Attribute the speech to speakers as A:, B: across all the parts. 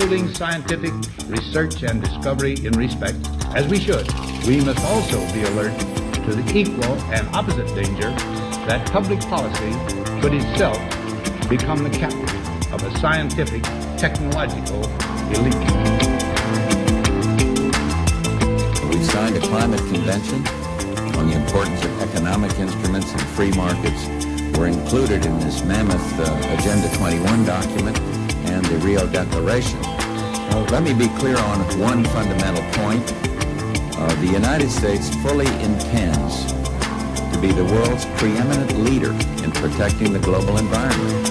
A: upholding scientific research and discovery in respect, as we should, we must also be alert to the equal and opposite danger that public policy could itself become the captive of a scientific, technological elite.
B: We've signed a climate convention on the importance of economic instruments and free markets. Were included in this mammoth Agenda 21 document and the Rio Declaration. Let me be clear on one fundamental point. The United States fully intends to be the world's preeminent leader in protecting the global environment.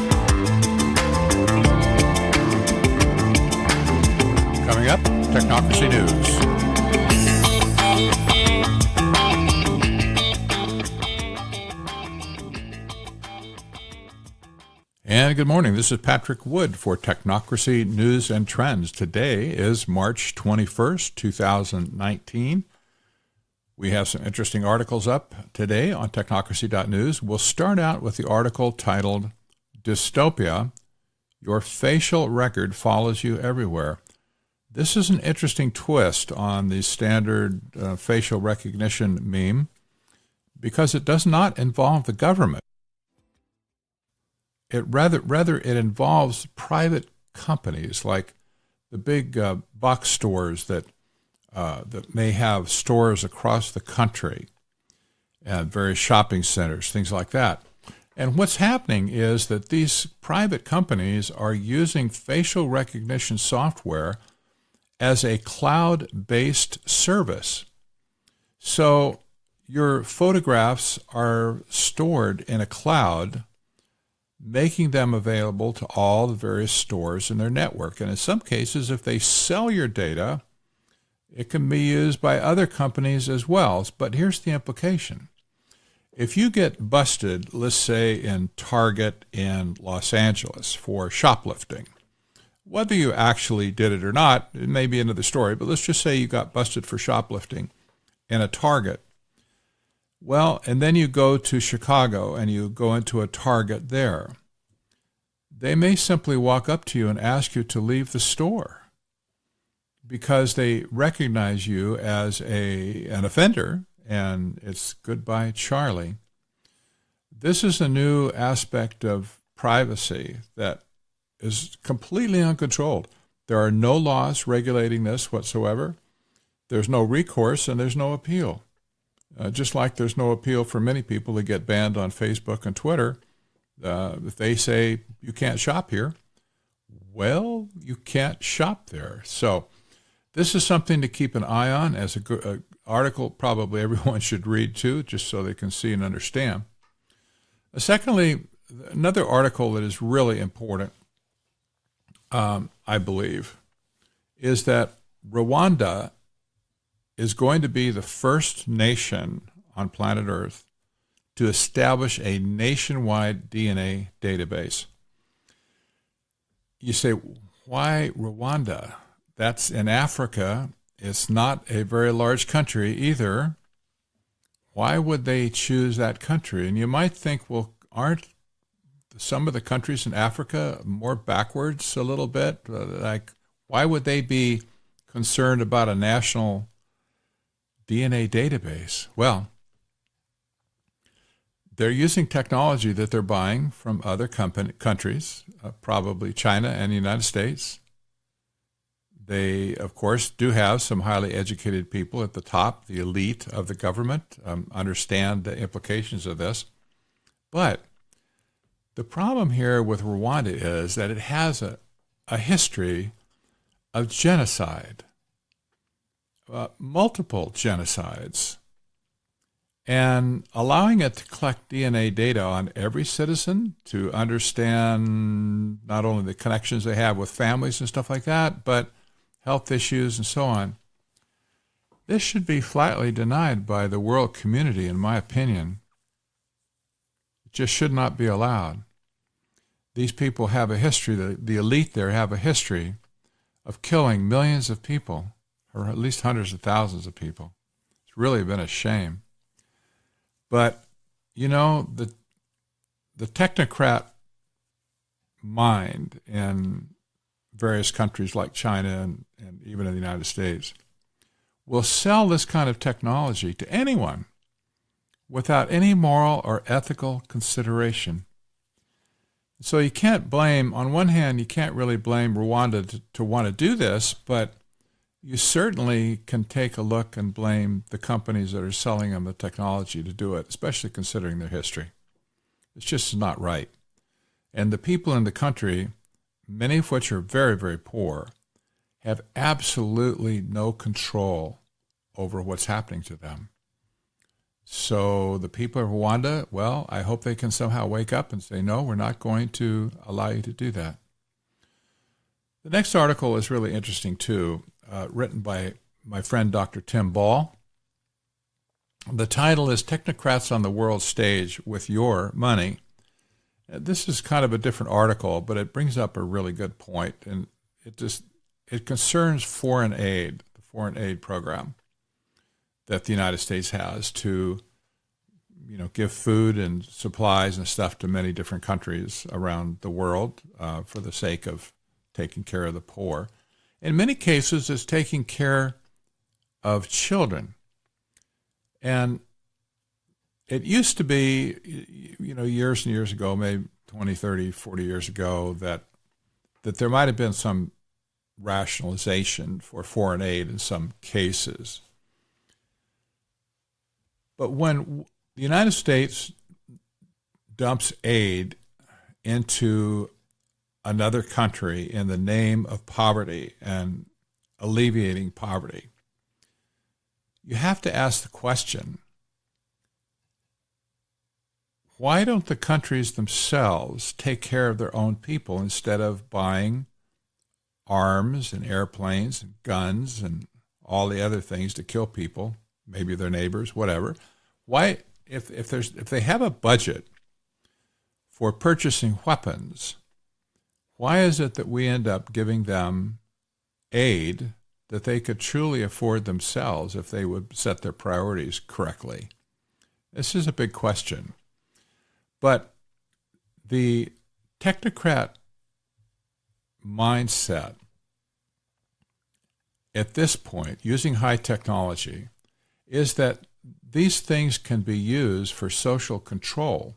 C: Coming up, Technocracy News. And good morning. This is Patrick Wood for Technocracy News and Trends. Today is March 21st, 2019. We have some interesting articles up today on technocracy.news. We'll start out with the article titled Dystopia, Your Facial Record Follows You Everywhere. This is an interesting twist on the standard facial recognition meme because it does not involve the government. It rather it involves private companies like the big box stores that may have stores across the country and various shopping centers, things like that. And what's happening is that these private companies are using facial recognition software as a cloud-based service. So your photographs are stored in a cloud, making them available to all the various stores in their network. And in some cases, if they sell your data, it can be used by other companies as well. But here's the implication. If you get busted, let's say in Target in Los Angeles for shoplifting, whether you actually did it or not, it may be another story, but let's just say you got busted for shoplifting in a Target. Well, and then you go to Chicago and you go into a Target there. They may simply walk up to you and ask you to leave the store because they recognize you as an offender, and it's goodbye, Charlie. This is a new aspect of privacy that is completely uncontrolled. There are no laws regulating this whatsoever. There's no recourse and there's no appeal. Just like there's no appeal for many people that get banned on Facebook and Twitter. If they say you can't shop here, well, you can't shop there. So this is something to keep an eye on as an article probably everyone should read too, just so they can see and understand. Secondly, another article that is really important, I believe, is that Rwanda is going to be the first nation on planet Earth to establish a nationwide DNA database. You say, why Rwanda? That's in Africa. It's not a very large country either. Why would they choose that country? And you might think, well, aren't some of the countries in Africa more backwards a little bit? Like, why would they be concerned about a national DNA database? Well, they're using technology that they're buying from other countries, probably China and the United States. They, of course, do have some highly educated people at the top, the elite of the government, understand the implications of this. But the problem here with Rwanda is that it has a history of genocide. Multiple genocides, and allowing it to collect DNA data on every citizen to understand not only the connections they have with families and stuff like that, but health issues and so on. This should be flatly denied by the world community, in my opinion. It just should not be allowed. These people have a history, the elite there have a history of killing millions of people, or at least hundreds of thousands of people. It's really been a shame. But, you know, the technocrat mind in various countries like China and even in the United States, will sell this kind of technology to anyone without any moral or ethical consideration. So you can't blame, on one hand, you can't really blame Rwanda to want to do this, but you certainly can take a look and blame the companies that are selling them the technology to do it, especially considering their history. It's just not right. And the people in the country, many of which are very, very poor, have absolutely no control over what's happening to them. So the people of Rwanda, well, I hope they can somehow wake up and say, no, we're not going to allow you to do that. The next article is really interesting, too, written by my friend Dr. Tim Ball. The title is Technocrats on the World Stage with Your Money. This is kind of a different article, but it brings up a really good point, and it concerns foreign aid, the foreign aid program that the United States has to, give food and supplies and stuff to many different countries around the world for the sake of taking care of the poor. In many cases, it's taking care of children. And it used to be, years and years ago, maybe 20, 30, 40 years ago, that there might have been some rationalization for foreign aid in some cases. But when the United States dumps aid into another country in the name of poverty and alleviating poverty, you have to ask the question, why don't the countries themselves take care of their own people instead of buying arms and airplanes and guns and all the other things to kill people, maybe their neighbors, whatever? Why, if they have a budget for purchasing weapons, why is it that we end up giving them aid that they could truly afford themselves if they would set their priorities correctly? This is a big question. But the technocrat mindset at this point, using high technology, is that these things can be used for social control.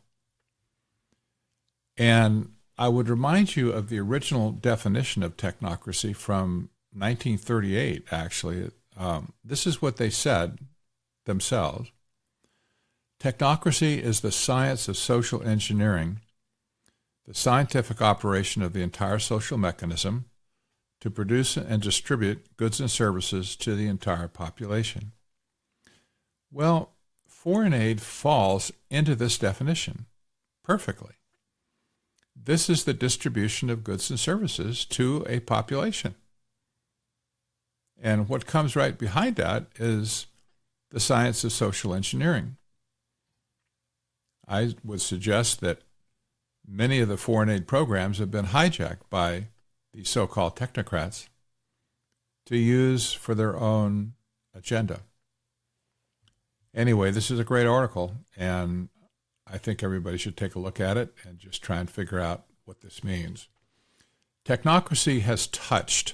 C: And I would remind you of the original definition of technocracy from 1938, actually. This is what they said themselves. Technocracy is the science of social engineering, the scientific operation of the entire social mechanism to produce and distribute goods and services to the entire population. Well, foreign aid falls into this definition perfectly. This is the distribution of goods and services to a population. And what comes right behind that is the science of social engineering. I would suggest that many of the foreign aid programs have been hijacked by the so-called technocrats to use for their own agenda. Anyway, this is a great article, and I think everybody should take a look at it and just try and figure out what this means. Technocracy has touched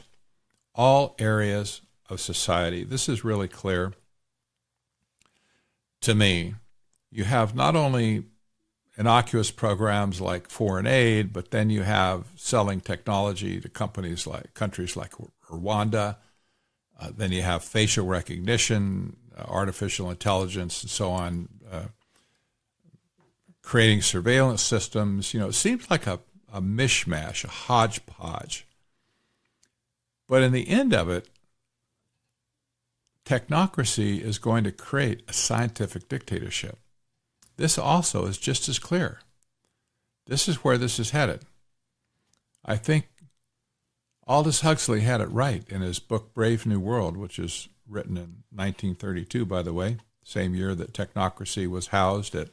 C: all areas of society. This is really clear to me. You have not only innocuous programs like foreign aid, but then you have selling technology to countries like Rwanda. Then you have facial recognition, artificial intelligence, and so on, creating surveillance systems. It seems like a mishmash, a hodgepodge. But in the end of it, technocracy is going to create a scientific dictatorship. This also is just as clear. This is where this is headed. I think Aldous Huxley had it right in his book Brave New World, which is written in 1932, by the way, same year that Technocracy was housed at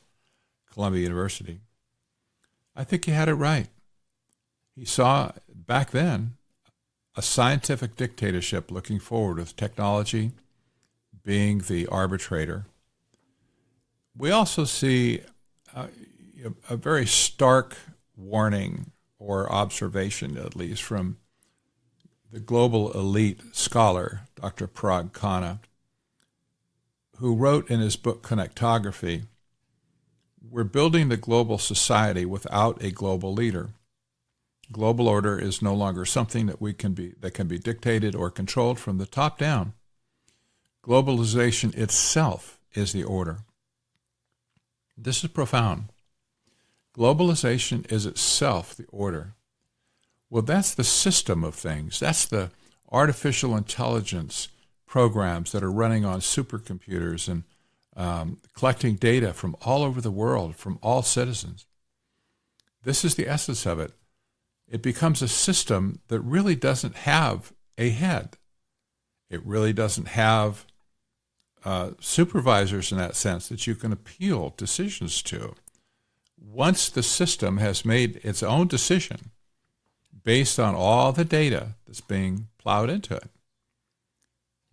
C: Columbia University. I think he had it right. He saw back then a scientific dictatorship looking forward with technology being the arbitrator. We also see a very stark warning or observation, at least from the global elite scholar, Dr. Parag Khanna, who wrote in his book Connectography, "We're building the global society without a global leader. Global order is no longer something that can be dictated or controlled from the top down. Globalization itself is the order." This is profound. Globalization is itself the order. Well, that's the system of things. That's the artificial intelligence programs that are running on supercomputers and collecting data from all over the world, from all citizens. This is the essence of it. It becomes a system that really doesn't have a head. It really doesn't have supervisors in that sense that you can appeal decisions to. Once the system has made its own decision based on all the data that's being plowed into it,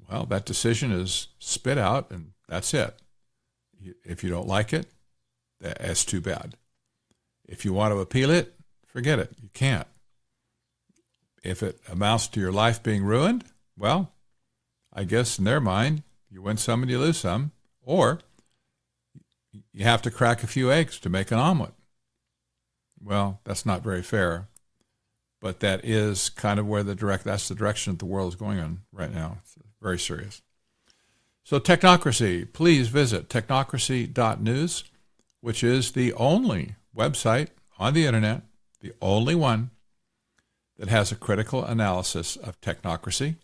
C: well, that decision is spit out and that's it. If you don't like it, that's too bad. If you want to appeal it, forget it. You can't. If it amounts to your life being ruined, well, I guess in their mind, you win some and you lose some, or you have to crack a few eggs to make an omelet. Well, that's not very fair, but that is kind of where that's the direction that the world is going in right now. It's very serious. So Technocracy, please visit technocracy.news, which is the only website on the internet, the only one that has a critical analysis of technocracy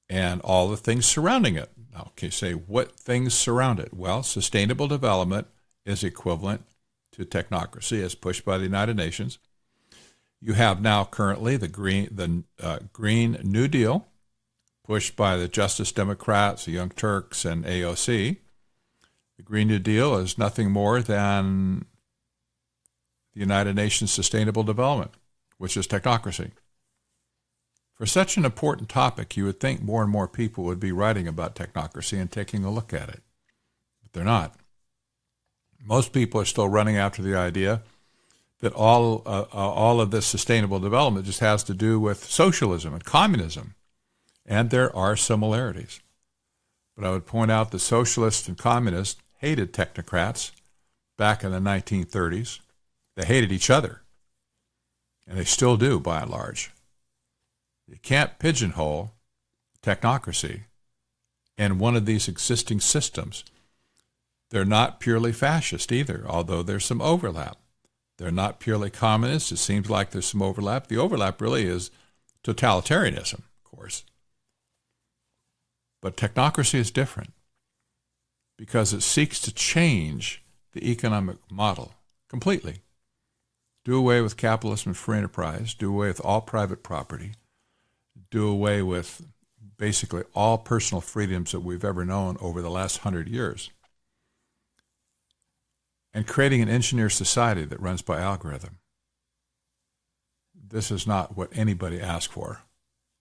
C: and all the things surrounding it. Now, okay, say what things surround it? Well, sustainable development is equivalent to technocracy as pushed by the United Nations. You have now currently the Green New Deal, pushed by the Justice Democrats, the Young Turks, and AOC. The Green New Deal is nothing more than the United Nations Sustainable Development, which is technocracy. For such an important topic, you would think more and more people would be writing about technocracy and taking a look at it. But they're not. Most people are still running after the idea that all of this sustainable development just has to do with socialism and communism. And there are similarities. But I would point out that socialists and communists hated technocrats back in the 1930s. They hated each other. And they still do, by and large. You can't pigeonhole technocracy in one of these existing systems. They're not purely fascist either, although there's some overlap. They're not purely communist. It seems like there's some overlap. The overlap really is totalitarianism, of course. But technocracy is different because it seeks to change the economic model completely. Do away with capitalism and free enterprise, do away with all private property, do away with basically all personal freedoms that we've ever known over the last 100 years, and creating an engineer society that runs by algorithm. This is not what anybody asked for,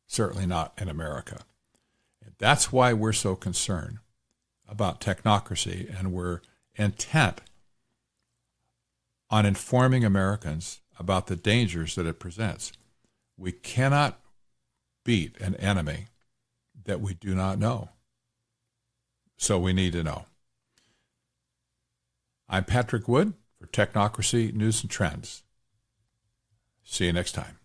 C: certainly not in America. And that's why we're so concerned about technocracy, and we're intent on informing Americans about the dangers that it presents. We cannot beat an enemy that we do not know. So we need to know. I'm Patrick Wood for Technocracy News and Trends. See you next time.